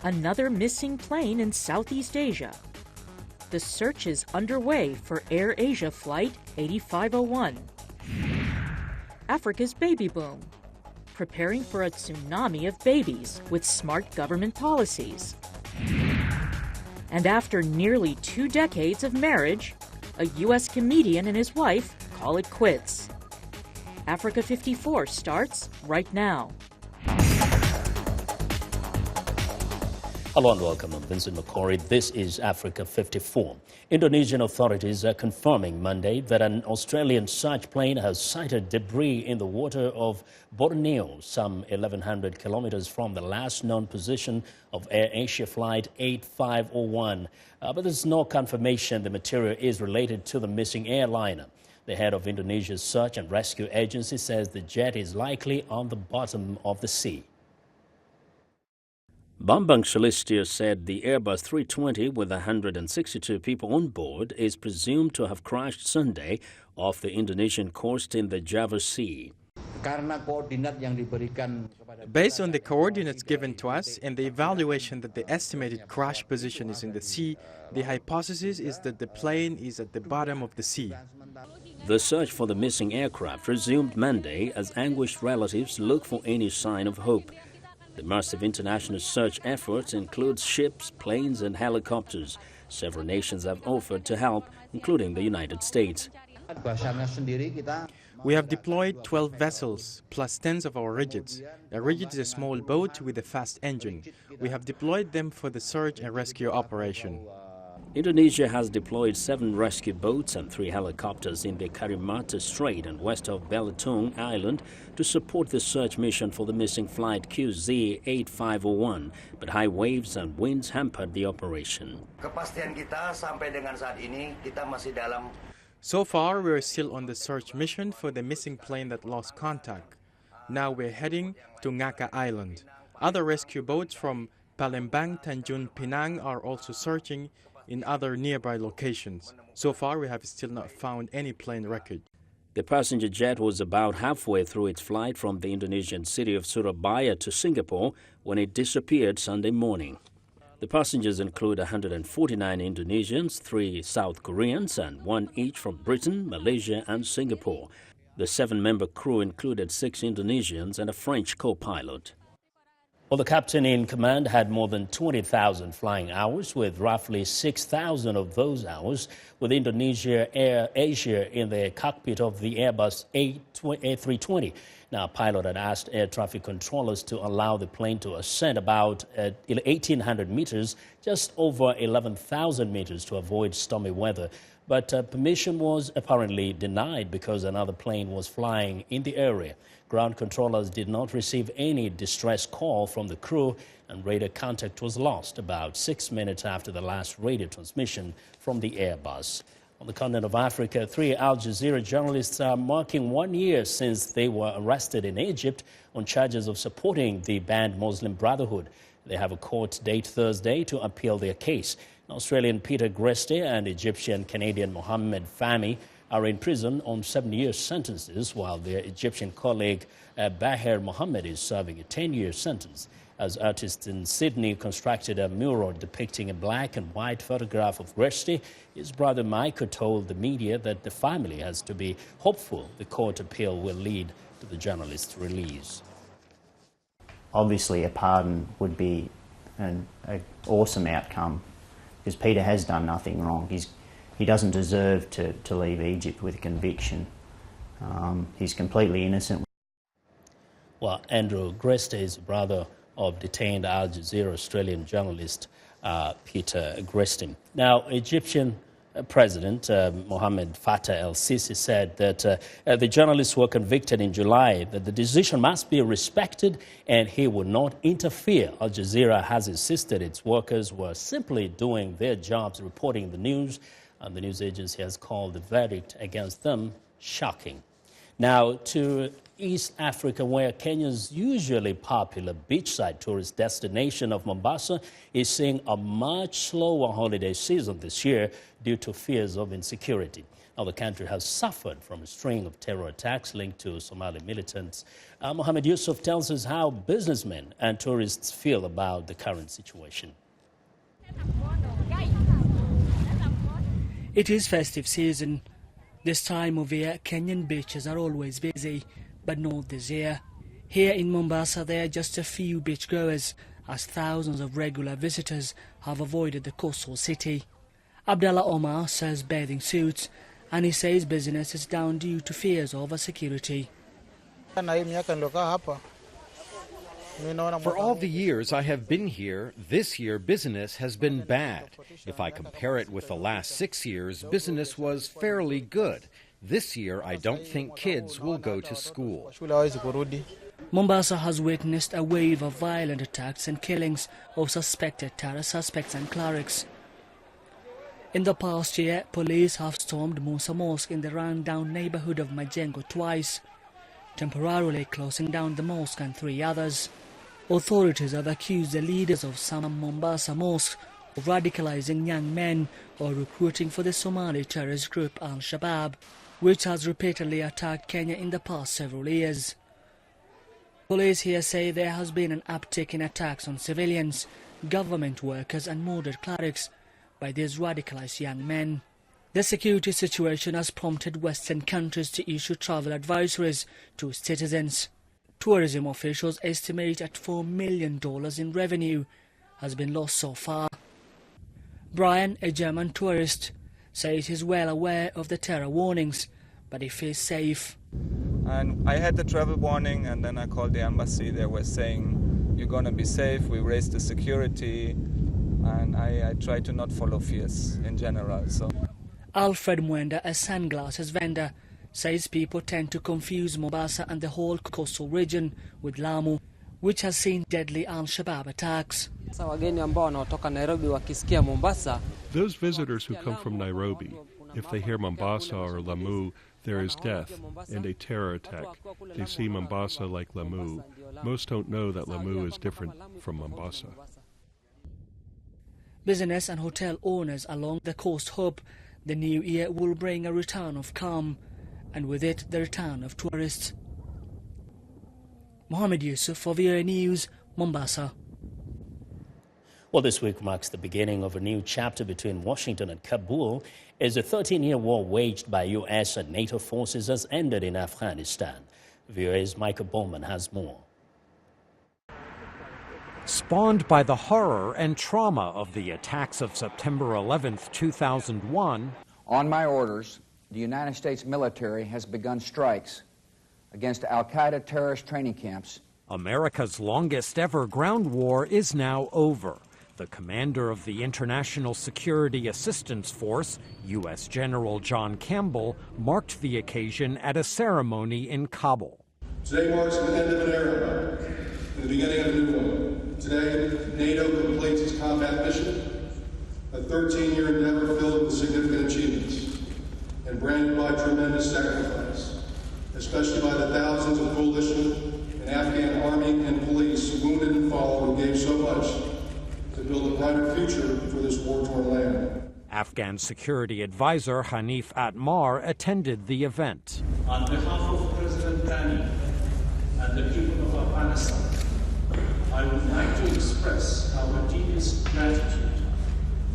another missing plane in Southeast Asia. The search is underway for AirAsia Flight 8501. Africa's baby boom, preparing for a tsunami of babies with smart government policies. And after nearly 2 decades of marriage, a U.S. comedian and his wife call it quits. Africa 54 starts right now. Hello and welcome. I'm Vincent McCory. This is Africa 54. Indonesian authorities are confirming Monday that an Australian search plane has sighted debris in the water of Borneo, some 1,100 kilometers from the last known position of AirAsia Flight 8501. But there's no confirmation the material is related to the missing airliner. The head of Indonesia's Search and Rescue Agency says the jet is likely on the bottom of the sea. Bambang Sulistyo said the Airbus 320 with 162 people on board is presumed to have crashed Sunday off the Indonesian coast in the Java Sea. Based on the coordinates given to us and the evaluation that the estimated crash position is in the sea, the hypothesis is that the plane is at the bottom of the sea. The search for the missing aircraft resumed Monday as anguished relatives look for any sign of hope. The massive international search efforts includes ships, planes and helicopters. Several nations have offered to help, including the United States. We have deployed 12 vessels, plus tens of our rigids. A rigid is a small boat with a fast engine. We have deployed them for the search and rescue operation. Indonesia has deployed 7 rescue boats and 3 helicopters in the Karimata Strait and west of Belitung Island to support the search mission for the missing flight QZ8501, but high waves and winds hampered the operation. So far, we are still on the search mission for the missing plane that lost contact. Now we're heading to Ngaka Island. Other rescue boats from Palembang, Tanjung Pinang are also searching in other nearby locations. So far, we have still not found any plane wreckage. The passenger jet was about halfway through its flight from the Indonesian city of Surabaya to Singapore when it disappeared Sunday morning. The passengers include 149 Indonesians, 3 South Koreans, and 1 each from Britain, Malaysia, and Singapore. The 7-member crew included 6 Indonesians and a French co-pilot. Well, the captain in command had more than 20,000 flying hours, with roughly 6,000 of those hours with Indonesia AirAsia in the cockpit of the Airbus A320. Now, a pilot had asked air traffic controllers to allow the plane to ascend about 1,800 meters, just over 11,000 meters, to avoid stormy weather. But permission was apparently denied because another plane was flying in the area. Ground controllers did not receive any distress call from the crew, and radar contact was lost about 6 minutes after the last radio transmission from the Airbus. On the continent of Africa, 3 Al Jazeera journalists are marking 1 year since they were arrested in Egypt on charges of supporting the banned Muslim Brotherhood. They have a court date Thursday to appeal their case. Australian Peter Greste and Egyptian-Canadian Mohammed Fahmy are in prison on 7-year sentences, while their Egyptian colleague Baher Mohammed is serving a 10-year sentence. As artists in Sydney constructed a mural depicting a black and white photograph of Greste, his brother Michael told the media that the family has to be hopeful the court appeal will lead to the journalist's release. Obviously, a pardon would be an awesome outcome, because Peter has done nothing wrong. He doesn't deserve to leave Egypt with a conviction. He's completely innocent. Well, Andrew Greste is brother of detained Al Jazeera Australian journalist Peter Greste. Now, Egyptian President Mohammed Fattah el-Sisi said that the journalists were convicted in July, that the decision must be respected and he would not interfere. Al Jazeera has insisted its workers were simply doing their jobs, reporting the news, and the news agency has called the verdict against them shocking. Now to East Africa, where Kenya's usually popular beachside tourist destination of Mombasa is seeing a much slower holiday season this year due to fears of insecurity. Now, the country has suffered from a string of terror attacks linked to Somali militants. Mohammed Yusuf tells us how businessmen and tourists feel about the current situation. It is festive season. This time of year, Kenyan beaches are always busy, but not this year. Here in Mombasa, there are just a few beachgoers, as thousands of regular visitors have avoided the coastal city. Abdallah Omar sells bathing suits, and he says business is down due to fears over security. For all the years I have been here, this year business has been bad. If I compare it with the last 6 years, business was fairly good. This year, I don't think kids will go to school. Mombasa has witnessed a wave of violent attacks and killings of suspected terror suspects and clerics. In the past year, police have stormed Musa Mosque in the run-down neighborhood of Majengo twice, temporarily closing down the mosque and 3 others. Authorities have accused the leaders of some Mombasa mosques of radicalizing young men or recruiting for the Somali terrorist group Al-Shabaab, which has repeatedly attacked Kenya in the past several years. Police here say there has been an uptick in attacks on civilians, government workers and moderate clerics by these radicalized young men. The security situation has prompted Western countries to issue travel advisories to citizens. Tourism officials estimate at $4 million in revenue has been lost so far. Brian, a German tourist, says he's well aware of the terror warnings, but he feels safe. And I had the travel warning, and then I called the embassy. They were saying, you're going to be safe. We raised the security, and I try to not follow fears in general. So, Alfred Mwenda, a sunglasses vendor, says people tend to confuse Mombasa and the whole coastal region with Lamu, which has seen deadly Al-Shabaab attacks. Those visitors who come from Nairobi, if they hear Mombasa or Lamu, there is death and a terror attack. They see Mombasa like Lamu. Most don't know that Lamu is different from Mombasa. Business and hotel owners along the coast hope the new year will bring a return of calm, and with it the return of tourists. Mohammed Yusuf for VOA News, Mombasa. Well, this week marks the beginning of a new chapter between Washington and Kabul as a 13-year war waged by U.S. and NATO forces has ended in Afghanistan. VOA's Michael Bowman has more. Spawned by the horror and trauma of the attacks of September 11, 2001, on my orders, the United States military has begun strikes against al-Qaeda terrorist training camps. America's longest ever ground war is now over. The commander of the International Security Assistance Force, U.S. General John Campbell, marked the occasion at a ceremony in Kabul. Today marks the end of an era and the beginning of a new one. Today, NATO completes its combat mission, a 13-year endeavor filled with significant achievements and branded by tremendous sacrifice, especially by the thousands of coalition and Afghan army and police wounded and fallen who gave so much to build a brighter future for this war-torn land. Afghan security advisor Hanif Atmar attended the event. On behalf of President Ghani and the people of Afghanistan, I would like to express our deepest gratitude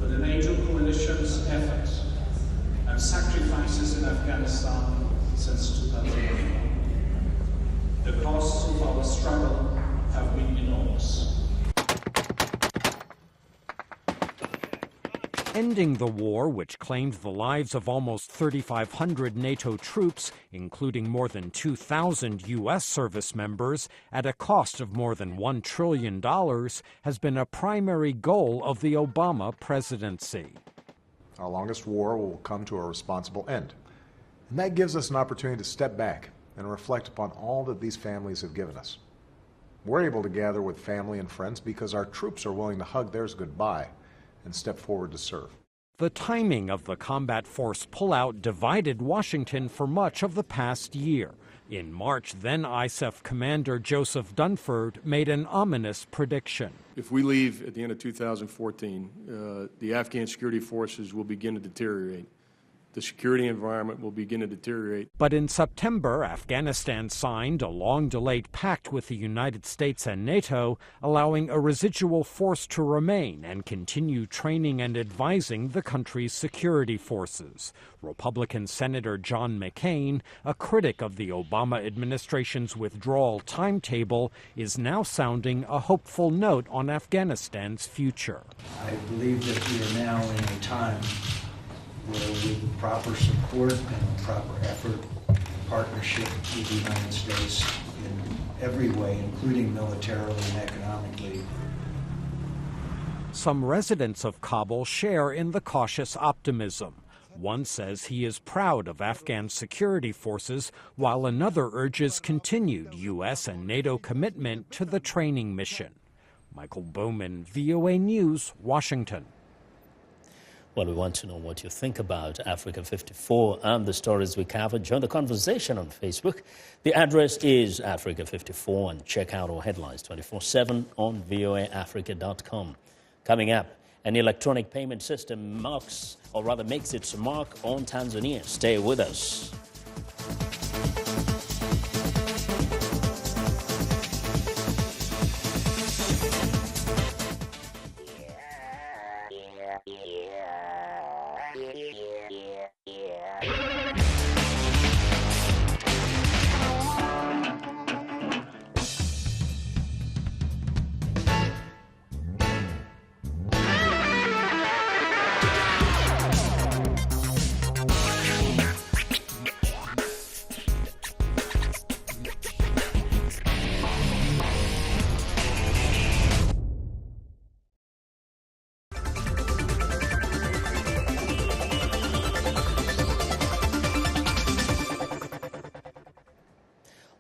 for the NATO coalition's efforts and sacrifices in Afghanistan since 2001. The costs of our struggle have been enormous. Ending the war, which claimed the lives of almost 3,500 NATO troops, including more than 2,000 U.S. service members, at a cost of more than $1 trillion, has been a primary goal of the Obama presidency. Our longest war will come to a responsible end. And that gives us an opportunity to step back and reflect upon all that these families have given us. We're able to gather with family and friends because our troops are willing to hug theirs goodbye and step forward to serve. The timing of the combat force pullout divided Washington for much of the past year. In March, then ISAF Commander Joseph Dunford made an ominous prediction. If we leave at the end of 2014, the Afghan security forces will begin to deteriorate. The security environment will begin to deteriorate. But in September, Afghanistan signed a long-delayed pact with the United States and NATO, allowing a residual force to remain and continue training and advising the country's security forces. Republican Senator John McCain, a critic of the Obama administration's withdrawal timetable, is now sounding a hopeful note on Afghanistan's future. I believe that we are now in a time where with proper support and proper effort, partnership with the United States in every way, including militarily and economically. Some residents of Kabul share in the cautious optimism. One says he is proud of Afghan security forces, while another urges continued U.S. and NATO commitment to the training mission. Michael Bowman, VOA News, Washington. Well, we want to know what you think about Africa 54 and the stories we covered. Join the conversation on Facebook. The address is Africa54 and check out our headlines 24/7 on voaafrica.com. Coming up, an electronic payment system makes its mark on Tanzania. Stay with us.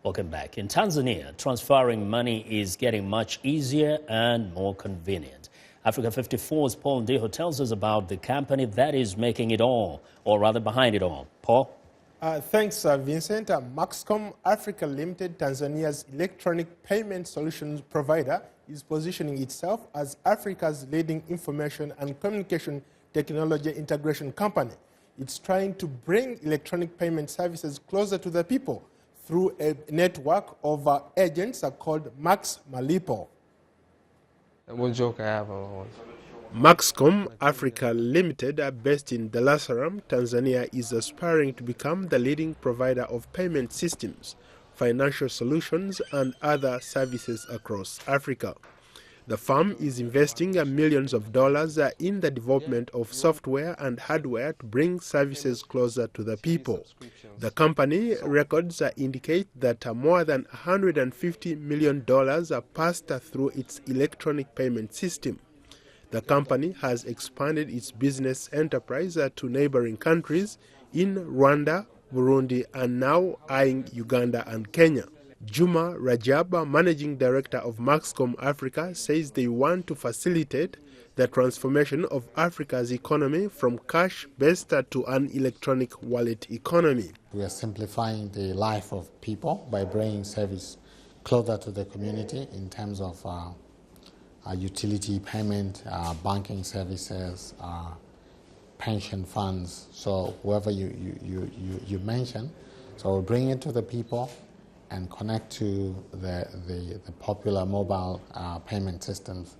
Welcome back. In Tanzania, transferring money is getting much easier and more convenient. Africa 54's Paul Ndiho tells us about the company that is making it all, or rather behind it all. Paul? Thanks, Vincent. Maxcom Africa Limited, Tanzania's electronic payment solutions provider, is positioning itself as Africa's leading information and communication technology integration company. It's trying to bring electronic payment services closer to the people through a network of agents called Max Malipo. Maxcom Africa Limited, based in Dar es Salaam, Tanzania, is aspiring to become the leading provider of payment systems, financial solutions, and other services across Africa. The firm is investing millions of dollars in the development of software and hardware to bring services closer to the people. The company records indicate that more than $150 million are passed through its electronic payment system. The company has expanded its business enterprise to neighboring countries in Rwanda, Burundi, and now eyeing Uganda and Kenya. Juma Rajab, managing director of Maxcom Africa, says they want to facilitate the transformation of Africa's economy from cash-based to an electronic wallet economy. We are simplifying the life of people by bringing service closer to the community in terms of utility payment, banking services, pension funds. So whoever you mention, so we bring it to the people and connect to the popular mobile payment systems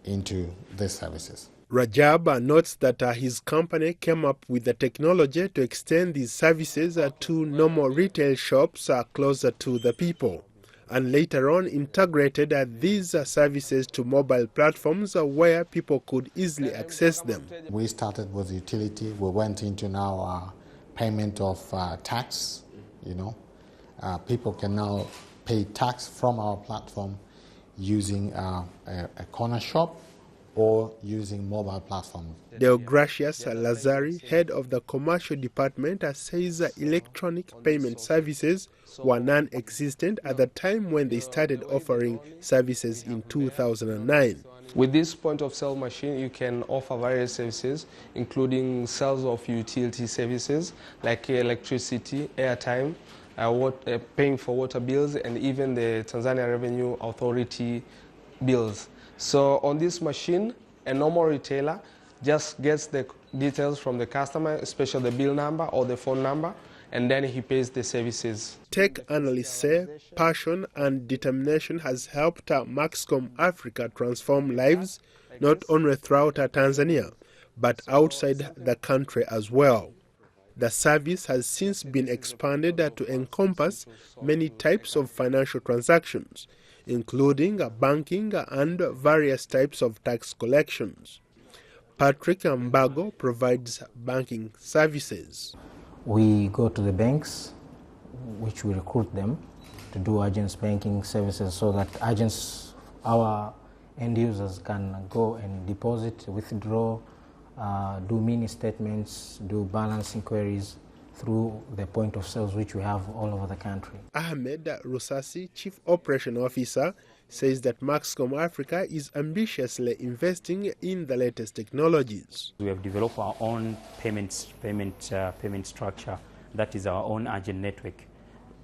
into these services. Rajab notes that his company came up with the technology to extend these services to normal retail shops closer to the people, and later on integrated these services to mobile platforms where people could easily access them. We started with utility. We went into now payment of tax, people can now pay tax from our platform using a corner shop or using mobile platforms. Deogracius Lazari, head of the commercial department, says electronic payment services were non-existent at the time when they started offering services in 2009. With this point-of-sale machine, you can offer various services, including sales of utility services like electricity, airtime, paying for water bills, and even the Tanzania Revenue Authority bills. So on this machine, a normal retailer just gets the details from the customer, especially the bill number or the phone number, and then he pays the services. Tech analysts say passion and determination has helped Maxcom Africa transform lives not only throughout Tanzania, but outside the country as well. The service has since been expanded to encompass many types of financial transactions, including banking and various types of tax collections. Patrick Mbago provides banking services. We go to the banks, which we recruit them to do agents banking services so that agents, our end users, can go and deposit, withdraw, do mini statements, do balance inquiries through the point of sales which we have all over the country. Ahmed Rusasi, Chief Operation Officer, says that Maxcom Africa is ambitiously investing in the latest technologies. We have developed our own payment structure. That is our own agent network.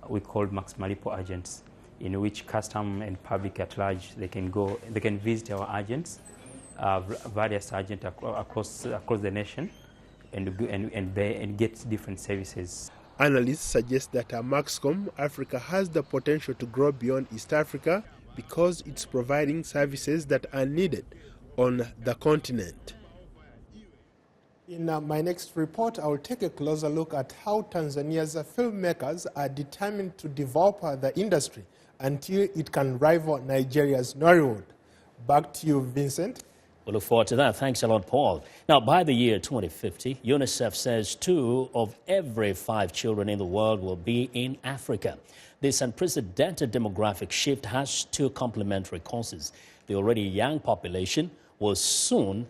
We call Max Malipo agents, in which custom and public at large, they can visit our agents, various agents across the nation, and get different services. Analysts suggest that Maxcom Africa has the potential to grow beyond East Africa because it's providing services that are needed on the continent. In my next report, I will take a closer look at how Tanzania's filmmakers are determined to develop the industry until it can rival Nigeria's Nollywood. Back to you, Vincent. We look forward to that. Thanks a lot, Paul. Now, by the year 2050, UNICEF says 2 of every 5 children in the world will be in Africa. This unprecedented demographic shift has 2 complementary causes. The already young population will soon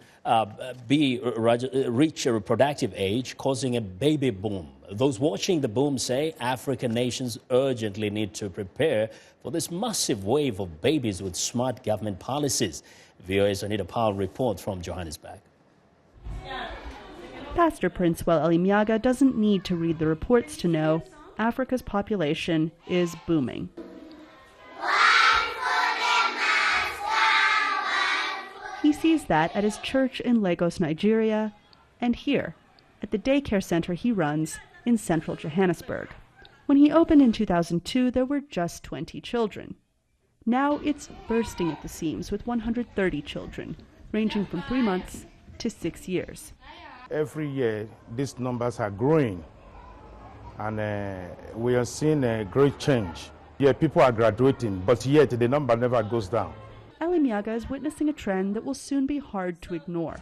reach a reproductive age, causing a baby boom. Those watching the boom say African nations urgently need to prepare for this massive wave of babies with smart government policies. VOA's Anita Powell reports from Johannesburg. Pastor Princewell Elimyaga doesn't need to read the reports to know Africa's population is booming. He sees that at his church in Lagos, Nigeria, and here, at the daycare center he runs in central Johannesburg. When he opened in 2002, there were just 20 children. Now it's bursting at the seams with 130 children, ranging from 3 months to 6 years. Every year, these numbers are growing, and we are seeing a great change. Yeah, people are graduating, but yet the number never goes down. Elimyaga is witnessing a trend that will soon be hard to ignore.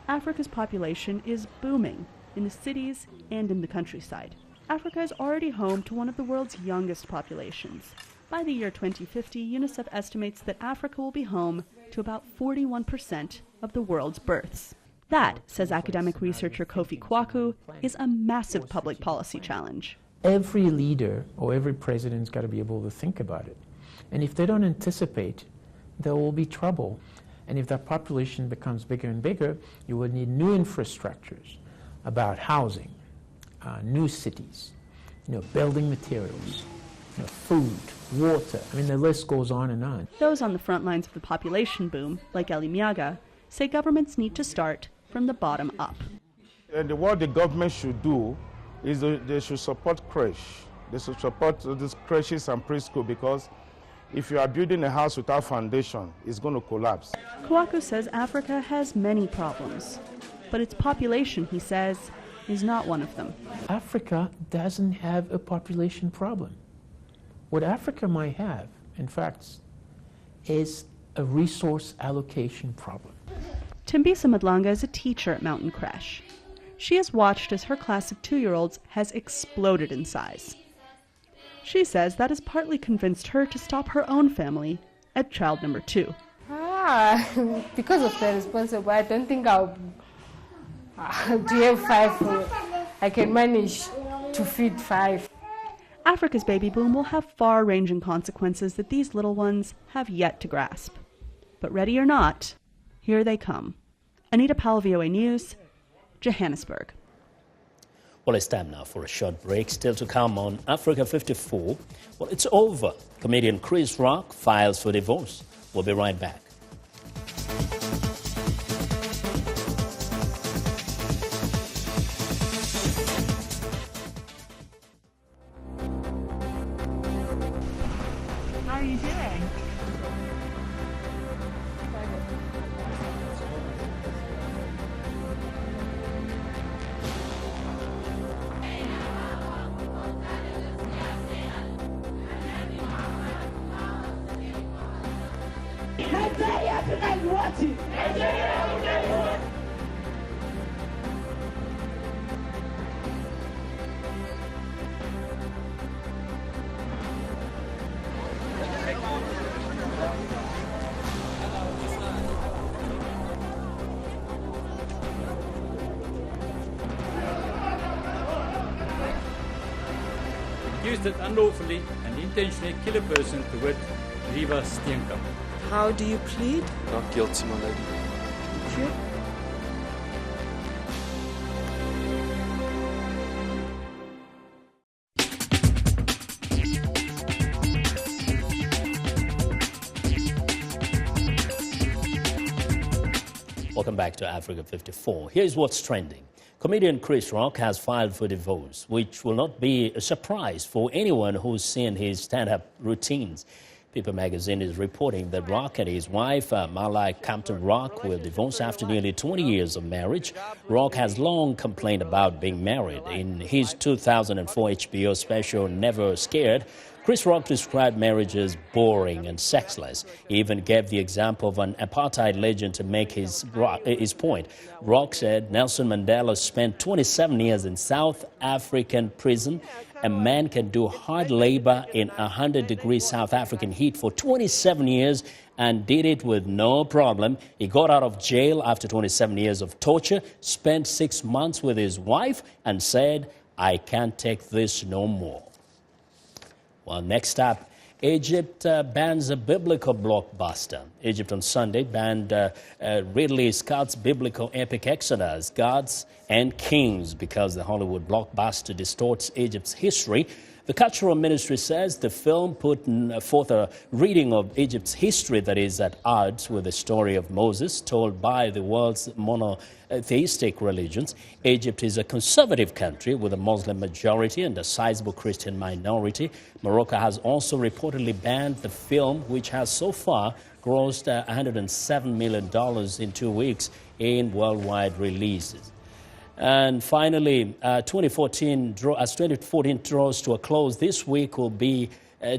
Africa's population is booming in the cities and in the countryside. Africa is already home to one of the world's youngest populations. By the year 2050, UNICEF estimates that Africa will be home to about 41% of the world's births. That, says academic researcher Kofi Kwaku, is a massive public policy challenge. Every leader or every president's got to be able to think about it. And if they don't anticipate, there will be trouble. And if that population becomes bigger and bigger, you will need new infrastructures about housing, new cities, building materials, food, water. I mean, the list goes on and on. Those on the front lines of the population boom, like Elimyaga, say governments need to start from the bottom up. And what the government should do is they should support creche. They should support these creches and preschool, because if you are building a house without foundation, it's going to collapse. Kwaku says Africa has many problems, but its population, he says, is not one of them. Africa doesn't have a population problem. What Africa might have, in fact, is a resource allocation problem. Timbisa Madlanga is a teacher at Mountain Creche. She has watched as her class of 2-year-olds has exploded in size. She says that has partly convinced her to stop her own family at child number 2. Because of the responsible, I don't think I'll do have 5. I can manage to feed 5. Africa's baby boom will have far-ranging consequences that these little ones have yet to grasp. But ready or not, here they come. Anita Powell, VOA News, Johannesburg. Well, it's time now for a short break. Still to come on Africa 54. Well, it's over. Comedian Chris Rock files for divorce. We'll be right back. How are you doing? Used it unlawfully and intentionally kill a person to wit, Riva Steenkamp. How do you plead? Not guilty, my lady. Thank you. Welcome back to Africa 54. Here's what's trending. Comedian Chris Rock has filed for divorce, which will not be a surprise for anyone who's seen his stand-up routines. People magazine is reporting that Rock and his wife, Malai Campton Rock, will divorce after nearly 20 years of marriage. Rock has long complained about being married. In his 2004 HBO special, Never Scared, Chris Rock described marriage as boring and sexless. He even gave the example of an apartheid legend to make his point. Rock said Nelson Mandela spent 27 years in South African prison. A man can do hard labor in 100-degree South African heat for 27 years and did it with no problem. He got out of jail after 27 years of torture, spent 6 months with his wife, and said, "I can't take this no more." Well, next up, Egypt bans a biblical blockbuster. Egypt on Sunday banned Ridley Scott's biblical epic Exodus, Gods and Kings, because the Hollywood blockbuster distorts Egypt's history. The Cultural Ministry says the film put forth a reading of Egypt's history that is at odds with the story of Moses told by the world's monotheistic religions. Egypt is a conservative country with a Muslim majority and a sizable Christian minority. Morocco has also reportedly banned the film, which has so far grossed $107 million in 2 weeks in worldwide releases. And finally, 2014 draws to a close this week, will be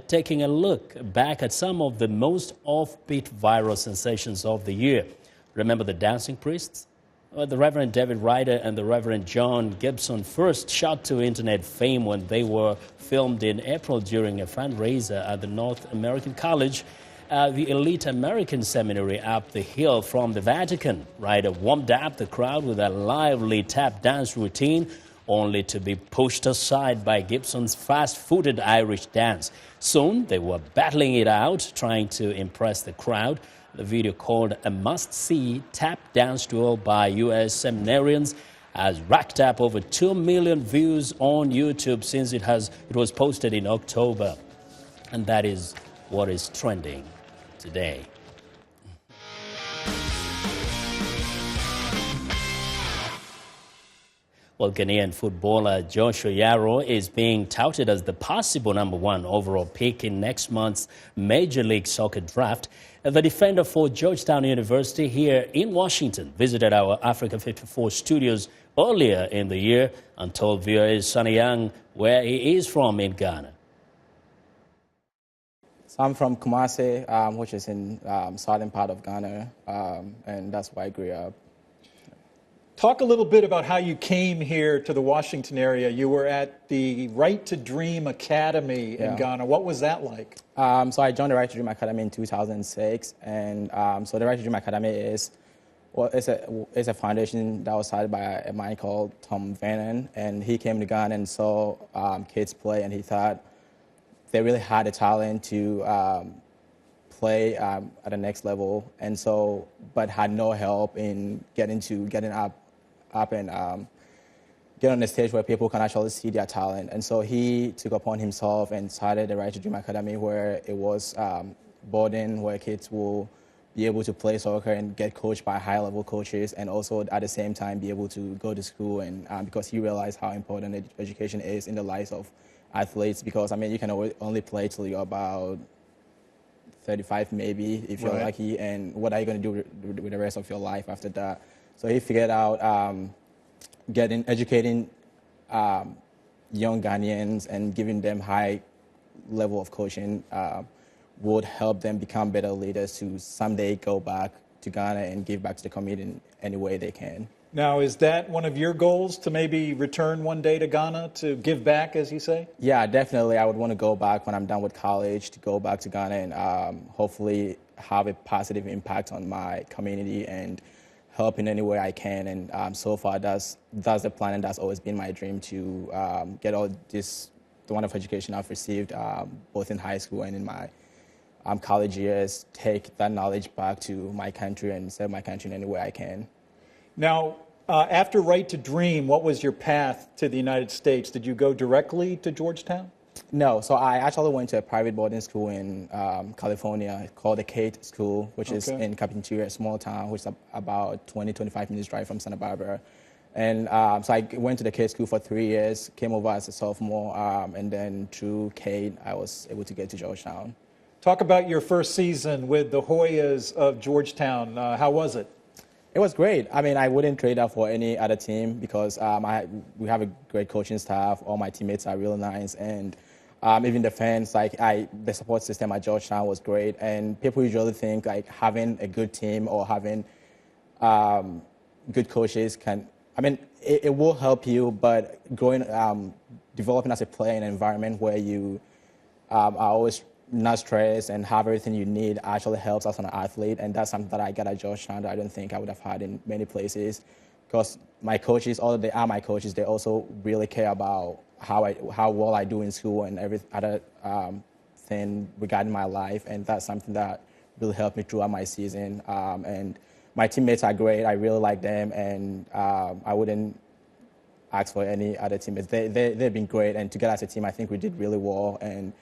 taking a look back at some of the most offbeat viral sensations of the year. Remember the dancing priests? Well, the Reverend David Ryder and the Reverend John Gibson first shot to internet fame when they were filmed in April during a fundraiser at the North American College, the elite American seminary up the hill from the Vatican. Ryder warmed up the crowd with a lively tap dance routine, only to be pushed aside by Gibson's fast-footed Irish dance. Soon, they were battling it out, trying to impress the crowd. The video, called a must-see tap dance duel by U.S. seminarians, has racked up over 2 million views on YouTube since it was posted in October. And that is what is trending today. Well, Ghanaian footballer Joshua Yarrow is being touted as the possible #1 overall pick in next month's Major League Soccer draft. The defender for Georgetown University here in Washington visited our Africa 54 studios earlier in the year and told viewers Sonny Young where he is from in Ghana. So I'm from Kumasi, which is in southern part of Ghana, and that's where I grew up. Talk a little bit about how you came here to the Washington area. You were at the Right to Dream Academy in Ghana. What was that like? So I joined the Right to Dream Academy in 2006, and so the Right to Dream Academy is a foundation that was started by a man called Tom Vernon, and he came to Ghana and saw kids play, and he thought they really had a talent to play at the next level, and so, but had no help in getting up and get on a stage where people can actually see their talent. And so he took upon himself and started the Right to Dream Academy, where it was boarding, where kids will be able to play soccer and get coached by high-level coaches, and also at the same time be able to go to school. And because he realized how important education is in the lives of athletes, because I mean you can only play till you're about 35 maybe if you're lucky, and what are you going to do with the rest of your life after that? So he figured out educating young Ghanaians and giving them high level of coaching would help them become better leaders to someday go back to Ghana and give back to the community in any way they can. Now, is that one of your goals, to maybe return one day to Ghana to give back, as you say? Yeah, definitely. I would want to go back when I'm done with college, to go back to Ghana and hopefully have a positive impact on my community and help in any way I can. And so far, that's the plan, and that's always been my dream, to get all this, the wonderful education I've received, both in high school and in my college years, take that knowledge back to my country and serve my country in any way I can. Now, after Right to Dream, what was your path to the United States? Did you go directly to Georgetown? No, so I actually went to a private boarding school in California called the Cate School, which is in Carpinteria, a small town, which is about 20-25 minutes drive from Santa Barbara. And so I went to the Cate School for 3 years, came over as a sophomore, and then through Cate, I was able to get to Georgetown. Talk about your first season with the Hoyas of Georgetown. How was it? It was great. I mean, I wouldn't trade that for any other team, because we have a great coaching staff. All my teammates are really nice, and even the fans, the support system at Georgetown was great. And people usually think like having a good team or having good coaches it will help you, but developing as a player in an environment where you are always not stressed and have everything you need actually helps us as an athlete. And that's something that I got at Georgetown that I don't think I would have had in many places, because my coaches, although they are my coaches, they also really care about how well I do in school and every other thing regarding my life. And that's something that really helped me throughout my season. And my teammates are great. I really like them, and I wouldn't ask for any other teammates. They've been great, and together as a team, I think we did really well. And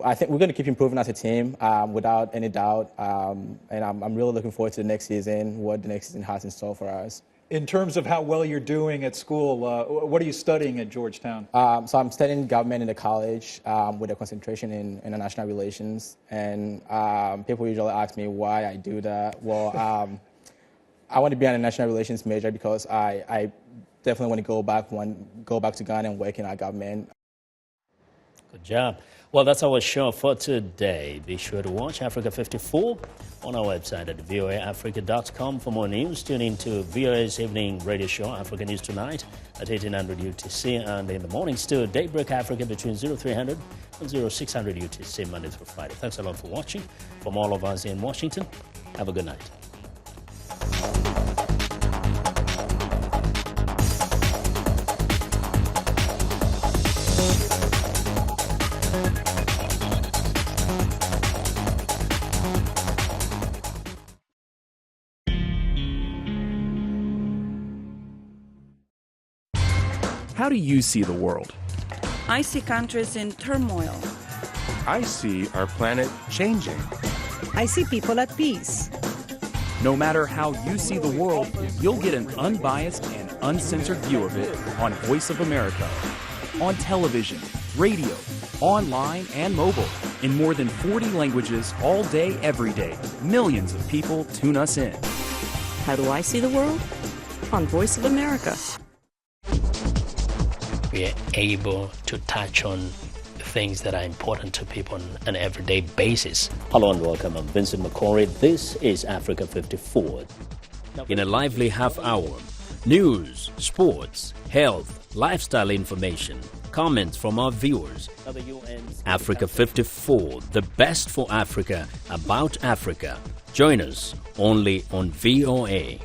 I think we're going to keep improving as a team without any doubt. And I'm really looking forward to the next season, what the next season has in store for us. In terms of how well you're doing at school, what are you studying at Georgetown? So I'm studying government in the college with a concentration in international relations. And people usually ask me why I do that. Well, I want to be an international relations major because I definitely want to go back to Ghana and work in our government. Good job. Well, that's our show for today. Be sure to watch Africa 54 on our website at voaafrica.com for more news. Tune in to VOA's evening radio show, Africa News Tonight, at 1800 UTC, and in the mornings to Daybreak Africa between 0300 and 0600 UTC, Monday through Friday. Thanks a lot for watching. From all of us in Washington, have a good night. How do you see the world? I see countries in turmoil. I see our planet changing. I see people at peace. No matter how you see the world, you'll get an unbiased and uncensored view of it on Voice of America. On television, radio, online, and mobile. In more than 40 languages all day, every day. Millions of people tune us in. How do I see the world? On Voice of America. We are able to touch on things that are important to people on an everyday basis. Hello and welcome. I'm Vincent McCory. This is Africa 54. In a lively half hour, news, sports, health, lifestyle information, comments from our viewers. Africa 54, the best for Africa, about Africa. Join us only on VOA.